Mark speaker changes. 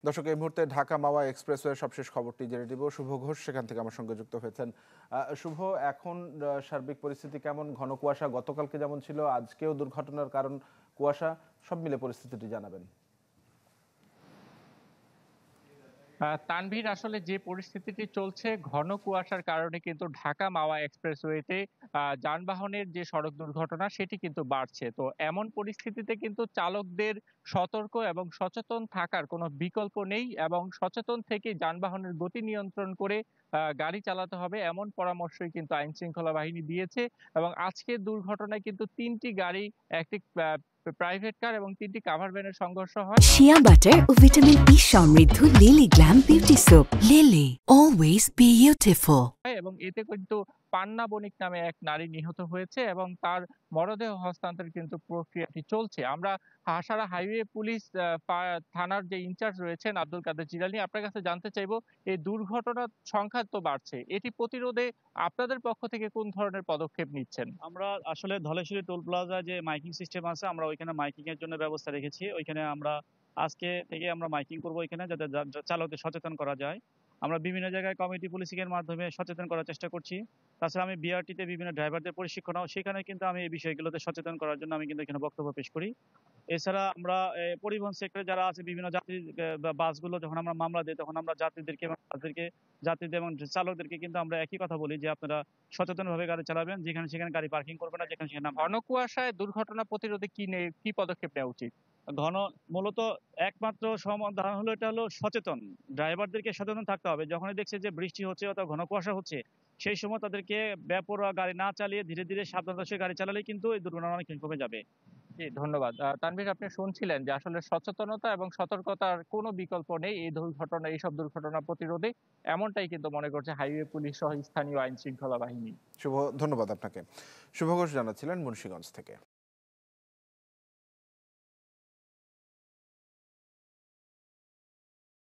Speaker 1: দর্শক, এই মুহূর্তে ঢাকা মাওয়া এক্সপ্রেসওয়ের সবশেষ খবরটি জেনে দিব। শুভ ঘোষ সেখান থেকে আমার সঙ্গে যুক্ত হয়েছেন। শুভ, এখন সার্বিক পরিস্থিতি কেমন? ঘন কুয়াশা গতকালকে যেমন ছিল, আজকেও দুর্ঘটনার কারণ কুয়াশা, সব মিলে পরিস্থিতিটি জানাবেন।
Speaker 2: তানভীর, আসলে যে পরিস্থিতিটি চলছে ঘন কুয়াশার কারণে কিন্তু ঢাকা মাওয়া এক্সপ্রেসওয়েতে যানবাহনের যে সড়ক দুর্ঘটনা সেটি কিন্তু বাড়ছে। তো এমন পরিস্থিতিতে কিন্তু চালকদের সতর্ক এবং সচেতন থাকার কোনো বিকল্প নেই এবং সচেতন থেকে যানবাহনের গতি নিয়ন্ত্রণ করে গাড়ি চালাতে হবে, এমন পরামর্শই কিন্তু আইন শৃঙ্খলা বাহিনী দিয়েছে। এবং আজকের দুর্ঘটনায় কিন্তু ৩টি গাড়ি, একটি প্রাইভেট কার এবং ৩টি কাভার ভ্যানের সংঘর্ষ হয়।
Speaker 3: শিয়া বাটার ও ভিটামিন ই সমৃদ্ধ lily glam beauty soap. Lily, always beautiful.
Speaker 2: এবং এতে কিন্তু পান্না বণিক নামে এক নারী নিহত হয়েছে এবং তার মরদেহ হস্তান্তর কিন্তু প্রক্রিয়াটি চলছে। আমরা হাসারা হাইওয়ে পুলিশ থানার যে ইনচার্জ রয়েছেন আব্দুল কাদের জিলানী, আপনার কাছে জানতে চাইবো, এই দুর্ঘটনার সংখ্যা তো বাড়ছে, এটি প্রতিরোধে আপনাদের পক্ষ থেকে কোন ধরনের পদক্ষেপ নিচ্ছেন?
Speaker 4: আমরা আসলে ধলেশ্বরী টোল প্লাজায় যে মাইকিং সিস্টেম আছে, আমরা ওইখানে মাইকিং এর জন্য ব্যবস্থা রেখেছি। ওইখানে আমরা আজকে থেকে আমরা মাইকিং করব ওইখানে, যাতে চালকদের সচেতন করা যায়। আমরা বিভিন্ন জায়গায় কমিউনিটি পুলিশিং এর মাধ্যমে সচেতন করার চেষ্টা করছি। তাছাড়া আমি বিআরটিতে বিভিন্ন ড্রাইভারদের প্রশিক্ষণও, সেখানে কিন্তু আমি এই বিষয়গুলোতে সচেতন করার জন্য আমি কিন্তু এখানে বক্তব্য পেশ করি। এছাড়া আমরা পরিবহন সেক্টরে যারা আছে, বিভিন্ন যাত্রী বা বাসগুলো যখন আমরা মামলা দিই, তখন আমরা যাত্রীদেরকে এবং যাত্রীদের এবং চালকদেরকে কিন্তু আমরা একই কথা বলি যে আপনারা সচেতনভাবে গাড়ি চালাবেন, যেখানে সেখানে গাড়ি পার্কিং করবেন না, যেখানে সেখানে
Speaker 2: ঘন কুয়াশায় দুর্ঘটনা প্রতিরোধে কি পদক্ষেপ নেওয়া উচিত?
Speaker 4: ঘন মূলত একমাত্র সমাধান হলো, এটা হলো সচেতন। ড্রাইভারদেরকে সচেতন থাকতে হবে। যখনই দেখছে যে বৃষ্টি হচ্ছে অথবা ঘন কুয়াশা হচ্ছে, সেই সময় তাদেরকে বেপরোয়া গাড়ি না চালিয়ে ধীরে ধীরে সাবধানতার সঙ্গে গাড়ি চালালেই কিন্তু এই দুর্ঘটনা অনেক কমে যাবে।
Speaker 2: জি, ধন্যবাদ। তানভীর, আপনি শুনছিলেন যে আসলে সচেতনতা এবং সতর্কতার কোনো বিকল্প নেই এইসব দুর্ঘটনা প্রতিরোধে। এমনটাই কিন্তু মনে করছে হাইওয়ে পুলিশ সহ স্থানীয় আইন শৃঙ্খলা বাহিনী।
Speaker 1: ধন্যবাদ আপনাকে। শুভ ঘোষ জানাচ্ছিলেন মুন্সিগঞ্জ থেকে।